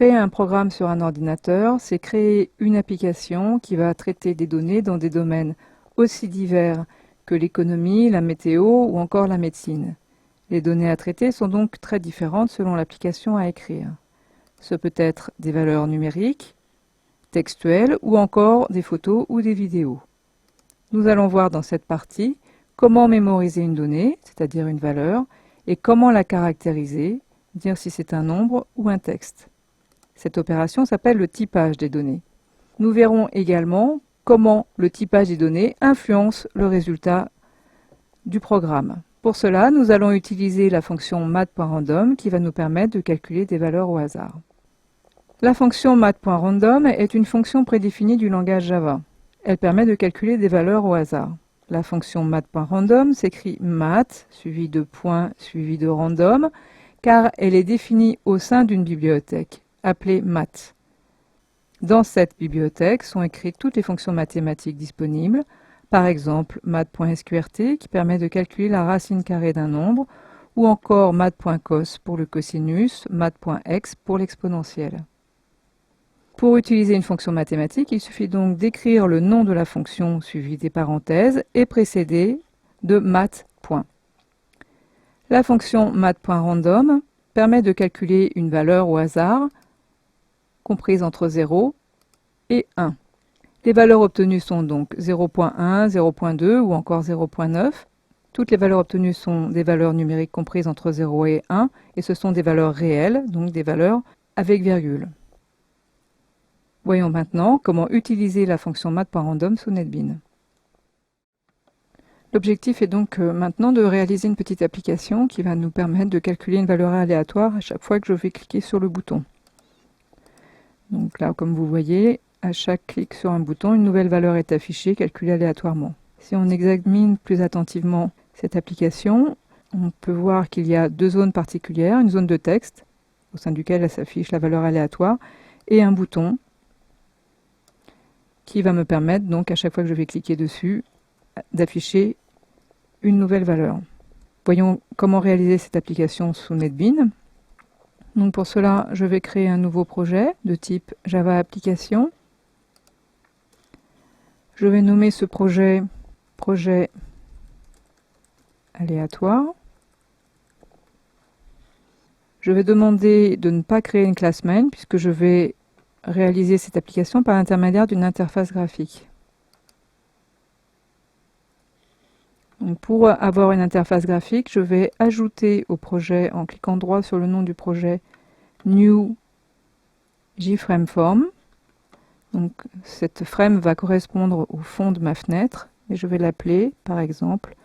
Créer un programme sur un ordinateur, c'est créer une application qui va traiter des données dans des domaines aussi divers que l'économie, la météo ou encore la médecine. Les données à traiter sont donc très différentes selon l'application à écrire. Ce peut être des valeurs numériques, textuelles ou encore des photos ou des vidéos. Nous allons voir dans cette partie comment mémoriser une donnée, c'est-à-dire une valeur, et comment la caractériser, dire si c'est un nombre ou un texte. Cette opération s'appelle le typage des données. Nous verrons également comment le typage des données influence le résultat du programme. Pour cela, nous allons utiliser la fonction math.random qui va nous permettre de calculer des valeurs au hasard. La fonction math.random est une fonction prédéfinie du langage Java. Elle permet de calculer des valeurs au hasard. La fonction math.random s'écrit math suivi de points suivi de random car elle est définie au sein d'une bibliothèque appelée math. Dans cette bibliothèque sont écrites toutes les fonctions mathématiques disponibles, par exemple math.sqrt qui permet de calculer la racine carrée d'un nombre, ou encore math.cos pour le cosinus, math.x pour l'exponentielle. Pour utiliser une fonction mathématique, il suffit donc d'écrire le nom de la fonction suivi des parenthèses et précédé de math. La fonction math.random permet de calculer une valeur au hasard comprise entre 0 et 1. Les valeurs obtenues sont donc 0.1, 0.2 ou encore 0.9. Toutes les valeurs obtenues sont des valeurs numériques comprises entre 0 et 1 et ce sont des valeurs réelles, donc des valeurs avec virgule. Voyons maintenant comment utiliser la fonction math.random sous NetBeans. L'objectif est donc maintenant de réaliser une petite application qui va nous permettre de calculer une valeur aléatoire à chaque fois que je vais cliquer sur le bouton. Donc là, comme vous voyez, à chaque clic sur un bouton, une nouvelle valeur est affichée, calculée aléatoirement. Si on examine plus attentivement cette application, on peut voir qu'il y a deux zones particulières, une zone de texte, au sein duquel s'affiche la valeur aléatoire, et un bouton qui va me permettre, donc à chaque fois que je vais cliquer dessus, d'afficher une nouvelle valeur. Voyons comment réaliser cette application sous NetBeans. Donc pour cela, je vais créer un nouveau projet de type Java Application. Je vais nommer ce projet aléatoire. Je vais demander de ne pas créer une classe main puisque je vais réaliser cette application par l'intermédiaire d'une interface graphique. Donc pour avoir une interface graphique, je vais ajouter au projet, en cliquant droit sur le nom du projet, New JFrameForm. Donc cette frame va correspondre au fond de ma fenêtre et je vais l'appeler, par exemple,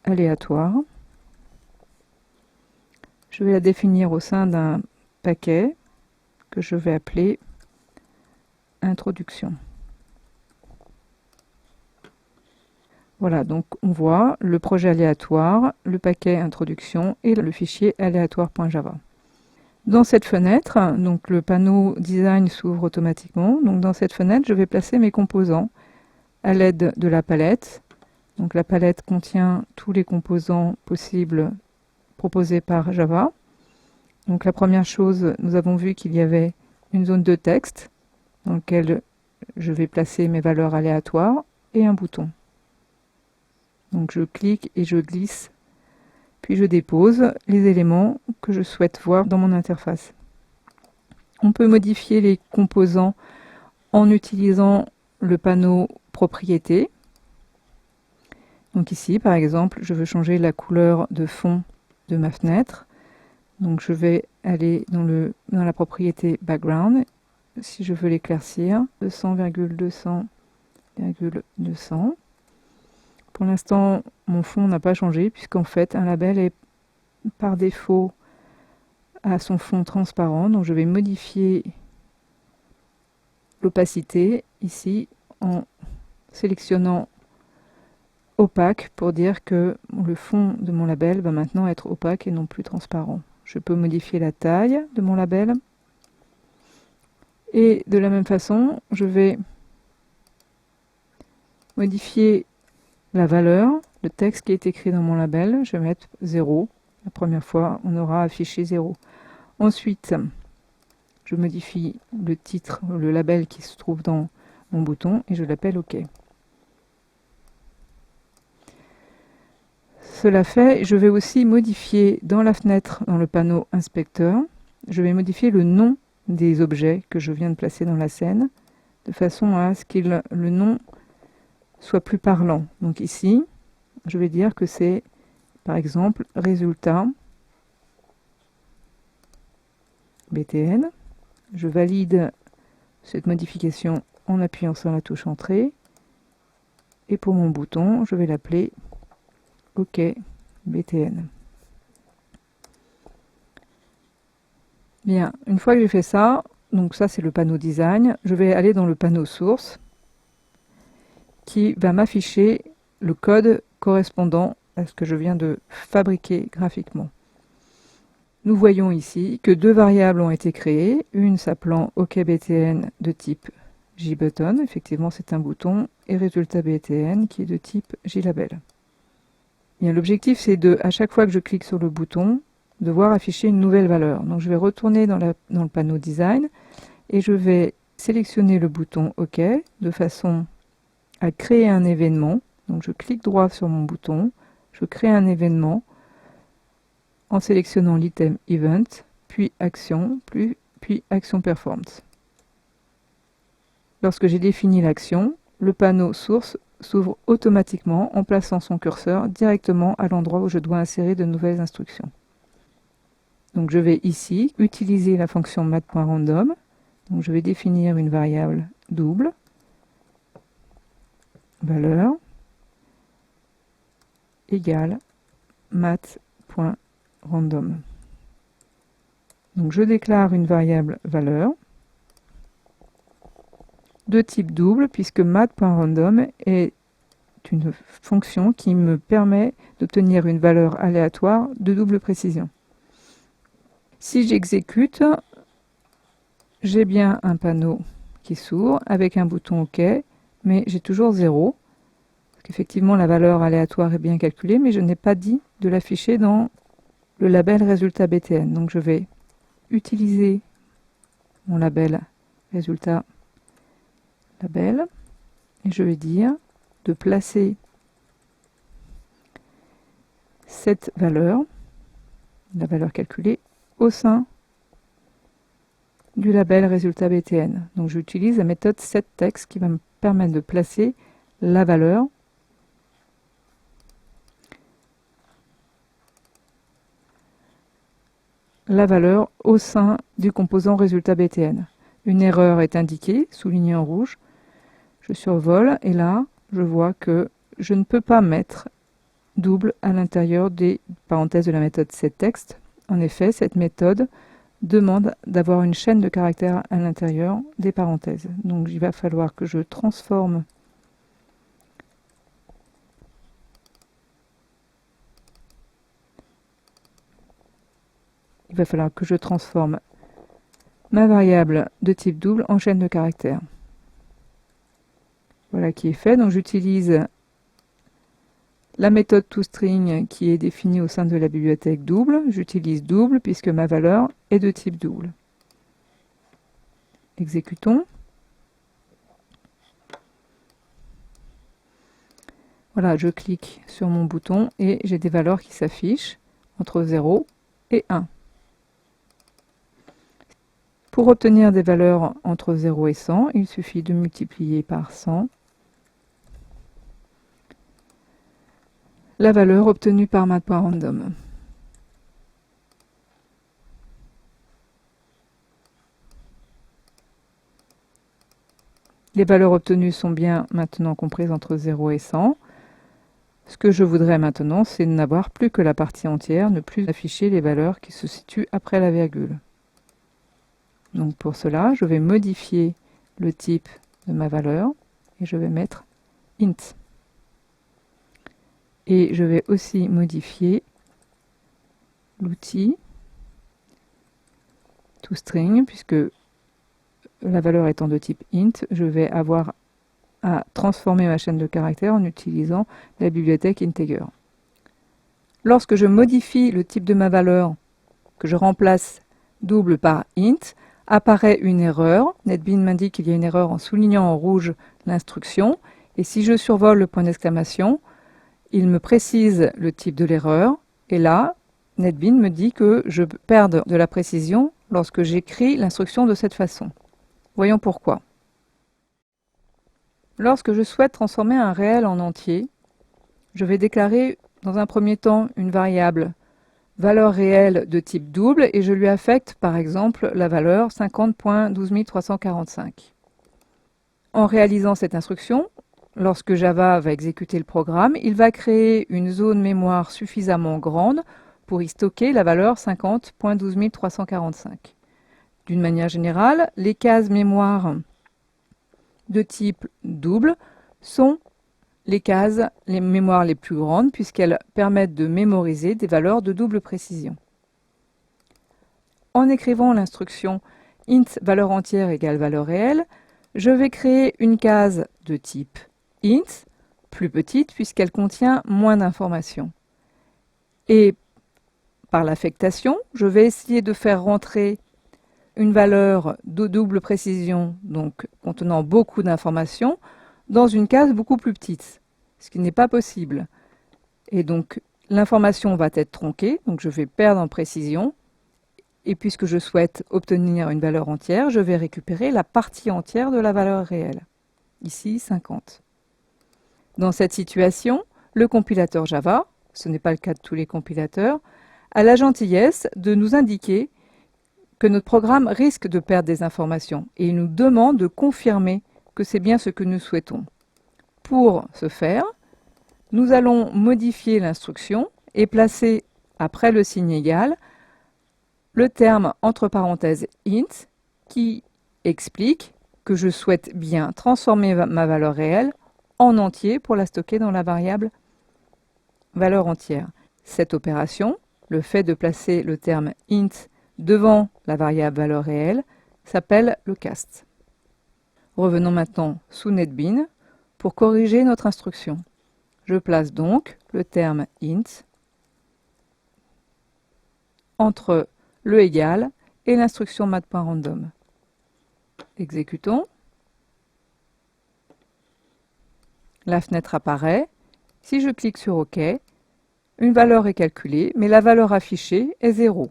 aléatoire. Je vais la définir au sein d'un paquet que je vais appeler introduction. Voilà, donc on voit le projet aléatoire, le paquet introduction et le fichier aléatoire.java. Dans cette fenêtre, donc le panneau design s'ouvre automatiquement. Donc dans cette fenêtre, je vais placer mes composants à l'aide de la palette. Donc la palette contient tous les composants possibles proposés par Java. Donc la première chose, nous avons vu qu'il y avait une zone de texte dans laquelle je vais placer mes valeurs aléatoires et un bouton. Donc je clique et je glisse, puis je dépose les éléments que je souhaite voir dans mon interface. On peut modifier les composants en utilisant le panneau propriétés. Donc ici, par exemple, je veux changer la couleur de fond de ma fenêtre. Donc je vais aller dans la propriété background. Si je veux l'éclaircir, 200,200,200. Pour l'instant, mon fond n'a pas changé puisqu'en fait, un label est par défaut à son fond transparent. Donc je vais modifier l'opacité ici en sélectionnant opaque pour dire que le fond de mon label va maintenant être opaque et non plus transparent. Je peux modifier la taille de mon label. Et de la même façon, je vais modifier la valeur, le texte qui est écrit dans mon label. Je vais mettre 0. La première fois, on aura affiché 0. Ensuite, je modifie le titre, le label qui se trouve dans mon bouton et je l'appelle OK. Cela fait, je vais aussi modifier dans la fenêtre, dans le panneau inspecteur, je vais modifier le nom des objets que je viens de placer dans la scène, de façon à ce que le nom soit plus parlant. Donc ici, je vais dire que c'est, par exemple, résultat BTN. Je valide cette modification en appuyant sur la touche Entrée. Et pour mon bouton, je vais l'appeler OK BTN. Bien, une fois que j'ai fait ça, donc ça c'est le panneau design, je vais aller dans le panneau source qui va m'afficher le code correspondant à ce que je viens de fabriquer graphiquement. Nous voyons ici que deux variables ont été créées, une s'appelant OKBTN de type JButton, effectivement c'est un bouton, et résultat BTN qui est de type JLabel. L'objectif c'est de, à chaque fois que je clique sur le bouton, de voir afficher une nouvelle valeur. Donc je vais retourner dans le panneau design et je vais sélectionner le bouton OK de façon à créer un événement. Donc je clique droit sur mon bouton, je crée un événement en sélectionnant l'item Event, puis Action, puis Action Performed. Lorsque j'ai défini l'action, le panneau source s'ouvre automatiquement en plaçant son curseur directement à l'endroit où je dois insérer de nouvelles instructions. Donc je vais ici utiliser la fonction math.random. Donc je vais définir une variable double, valeur, égale math.random. Donc je déclare une variable valeur de type double puisque math.random est une fonction qui me permet d'obtenir une valeur aléatoire de double précision. Si j'exécute, j'ai bien un panneau qui s'ouvre avec un bouton OK, mais j'ai toujours 0. Parce qu'effectivement, la valeur aléatoire est bien calculée, mais je n'ai pas dit de l'afficher dans le label résultat BTN. Donc je vais utiliser mon label résultat label et je vais dire de placer cette valeur, la valeur calculée, au sein du label résultat BTN. Donc j'utilise la méthode setText qui va me permettre de placer la valeur au sein du composant résultat BTN. Une erreur est indiquée, soulignée en rouge. Je survole et là, je vois que je ne peux pas mettre double à l'intérieur des parenthèses de la méthode setText. En effet, cette méthode demande d'avoir une chaîne de caractères à l'intérieur des parenthèses. Donc il va falloir que je transforme ma variable de type double en chaîne de caractères. Voilà qui est fait. Donc j'utilise la méthode toString qui est définie au sein de la bibliothèque double. J'utilise double puisque ma valeur est de type double. Exécutons. Voilà, je clique sur mon bouton et j'ai des valeurs qui s'affichent entre 0 et 1. Pour obtenir des valeurs entre 0 et 100, il suffit de multiplier par 100 la valeur obtenue par math.random. Les valeurs obtenues sont bien maintenant comprises entre 0 et 100. Ce que je voudrais maintenant, c'est n'avoir plus que la partie entière, ne plus afficher les valeurs qui se situent après la virgule. Donc pour cela, je vais modifier le type de ma valeur et je vais mettre int. Et je vais aussi modifier l'outil toString, puisque la valeur étant de type int, je vais avoir à transformer ma chaîne de caractères en utilisant la bibliothèque integer. Lorsque je modifie le type de ma valeur, que je remplace double par int, apparaît une erreur. NetBeans m'indique qu'il y a une erreur en soulignant en rouge l'instruction. Et si je survole le point d'exclamation, il me précise le type de l'erreur. Et là, NetBeans me dit que je perds de la précision lorsque j'écris l'instruction de cette façon. Voyons pourquoi. Lorsque je souhaite transformer un réel en entier, je vais déclarer dans un premier temps une variable valeur réelle de type double et je lui affecte par exemple la valeur 50.12345. En réalisant cette instruction, lorsque Java va exécuter le programme, il va créer une zone mémoire suffisamment grande pour y stocker la valeur 50.12345. D'une manière générale, les cases mémoire de type double sont les mémoires les plus grandes puisqu'elles permettent de mémoriser des valeurs de double précision. En écrivant l'instruction int valeur entière égale valeur réelle, je vais créer une case de type int, plus petite puisqu'elle contient moins d'informations. Et par l'affectation, je vais essayer de faire rentrer une valeur de double précision, donc contenant beaucoup d'informations, dans une case beaucoup plus petite, ce qui n'est pas possible. Et donc l'information va être tronquée, donc je vais perdre en précision, et puisque je souhaite obtenir une valeur entière, je vais récupérer la partie entière de la valeur réelle, ici 50. Dans cette situation, le compilateur Java, ce n'est pas le cas de tous les compilateurs, a la gentillesse de nous indiquer que notre programme risque de perdre des informations et il nous demande de confirmer que c'est bien ce que nous souhaitons. Pour ce faire, nous allons modifier l'instruction et placer après le signe égal le terme entre parenthèses int qui explique que je souhaite bien transformer ma valeur réelle en entier pour la stocker dans la variable valeur entière. Cette opération, le fait de placer le terme int devant la variable valeur réelle, s'appelle le cast. Revenons maintenant sous NetBeans pour corriger notre instruction. Je place donc le terme int entre le égal et l'instruction math.random. Exécutons. La fenêtre apparaît. Si je clique sur OK, une valeur est calculée, mais la valeur affichée est 0.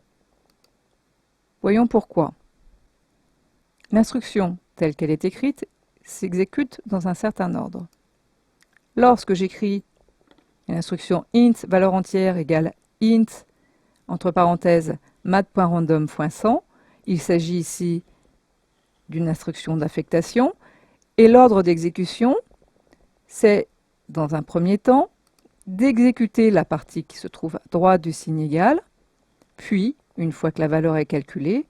Voyons pourquoi. L'instruction, telle qu'elle est écrite, s'exécute dans un certain ordre. Lorsque j'écris l'instruction int valeur entière égale int entre parenthèses math.random.100, il s'agit ici d'une instruction d'affectation et l'ordre d'exécution, c'est dans un premier temps d'exécuter la partie qui se trouve à droite du signe égal, puis, une fois que la valeur est calculée,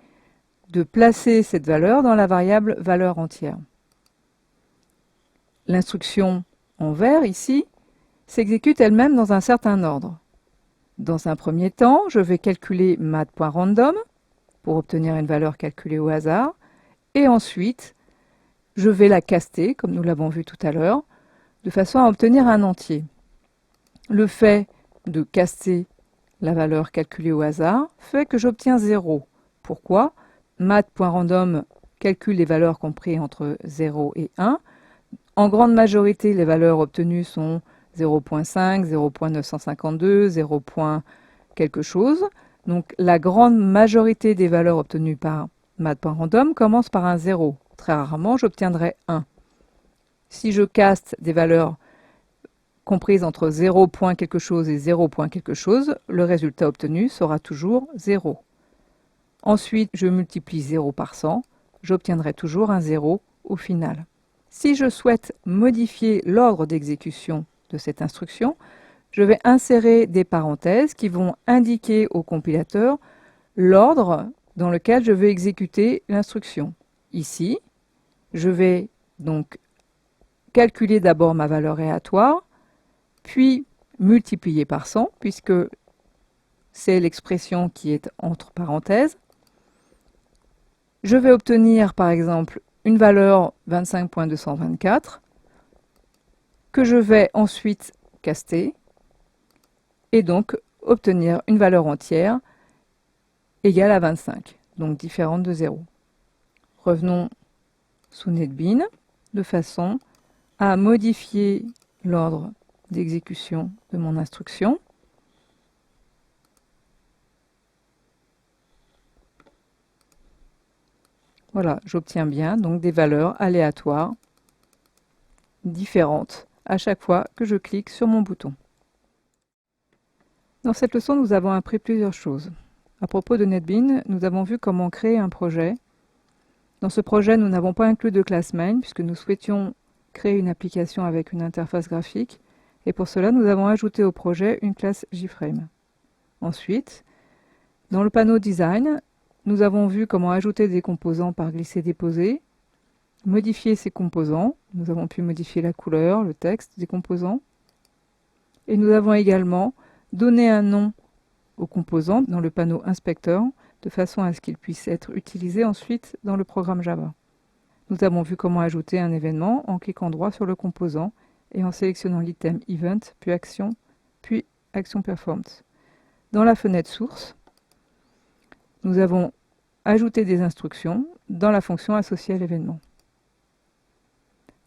de placer cette valeur dans la variable valeur entière. L'instruction en vert, ici, s'exécute elle-même dans un certain ordre. Dans un premier temps, je vais calculer math.random pour obtenir une valeur calculée au hasard, et ensuite, je vais la caster, comme nous l'avons vu tout à l'heure, de façon à obtenir un entier. Le fait de caster la valeur calculée au hasard fait que j'obtiens 0. Pourquoi? Math.random calcule les valeurs comprises entre 0 et 1. En grande majorité, les valeurs obtenues sont 0.5, 0.952, 0. quelque chose. Donc la grande majorité des valeurs obtenues par math.random commence par un 0. Très rarement, j'obtiendrai 1. Si je caste des valeurs comprises entre 0. quelque chose et 0. quelque chose, le résultat obtenu sera toujours 0. Ensuite, je multiplie 0 par 100, j'obtiendrai toujours un 0 au final. Si je souhaite modifier l'ordre d'exécution de cette instruction, je vais insérer des parenthèses qui vont indiquer au compilateur l'ordre dans lequel je vais exécuter l'instruction. Ici, je vais donc calculer d'abord ma valeur aléatoire, puis multiplier par 100, puisque c'est l'expression qui est entre parenthèses. Je vais obtenir par exemple une valeur 25.224 que je vais ensuite caster et donc obtenir une valeur entière égale à 25, donc différente de 0. Revenons sous NetBeans de façon à modifier l'ordre d'exécution de mon instruction. Voilà, j'obtiens bien donc des valeurs aléatoires différentes à chaque fois que je clique sur mon bouton. Dans cette leçon, nous avons appris plusieurs choses. À propos de NetBeans, nous avons vu comment créer un projet. Dans ce projet, nous n'avons pas inclus de classe main puisque nous souhaitions créer une application avec une interface graphique et pour cela, nous avons ajouté au projet une classe JFrame. Ensuite, dans le panneau Design, nous avons vu comment ajouter des composants par glisser-déposer, modifier ces composants. Nous avons pu modifier la couleur, le texte des composants. Et nous avons également donné un nom aux composants dans le panneau Inspecteur de façon à ce qu'ils puissent être utilisés ensuite dans le programme Java. Nous avons vu comment ajouter un événement en cliquant droit sur le composant et en sélectionnant l'item Event, puis Action Performed. Dans la fenêtre source, nous avons ajouté des instructions dans la fonction associée à l'événement.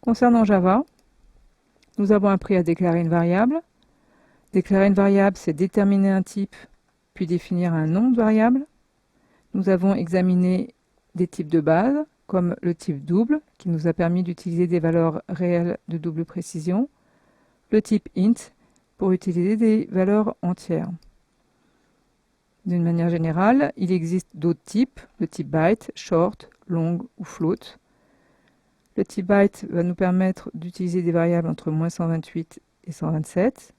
Concernant Java, nous avons appris à déclarer une variable. Déclarer une variable, c'est déterminer un type, puis définir un nom de variable. Nous avons examiné des types de base, comme le type double, qui nous a permis d'utiliser des valeurs réelles de double précision, le type int, pour utiliser des valeurs entières. D'une manière générale, il existe d'autres types, le type byte, short, long ou float. Le type byte va nous permettre d'utiliser des variables entre -128 et 127.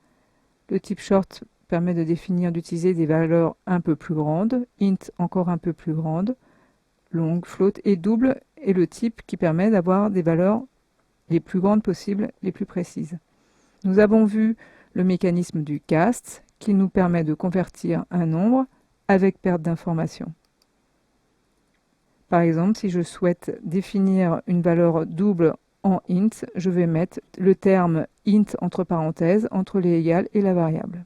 Le type short permet de définir, d'utiliser des valeurs un peu plus grandes, int encore un peu plus grandes, long, float et double est le type qui permet d'avoir des valeurs les plus grandes possibles, les plus précises. Nous avons vu le mécanisme du cast qui nous permet de convertir un nombre avec perte d'information. Par exemple, si je souhaite définir une valeur double en int, je vais mettre le terme int entre parenthèses entre les égales et la variable.